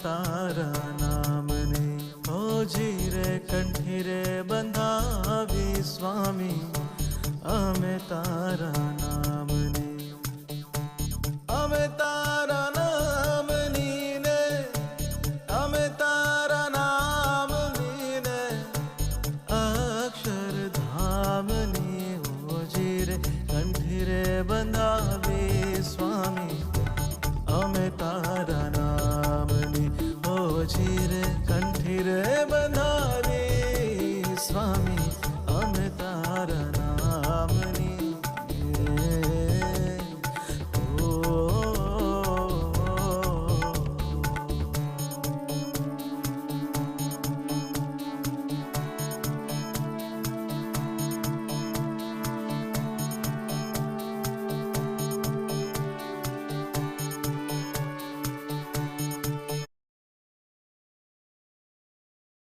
તારા નામને ઓજી રે કંઠી રે બંધાવી સ્વામી અમે તારા નામને અમે તારા નામની ને અમે તારા નામની ને અક્ષરધામની ઓજી રે કંઠી રે બંધાવી સ્વામી અમે તારા નામની ઓજી રે કંઠી રે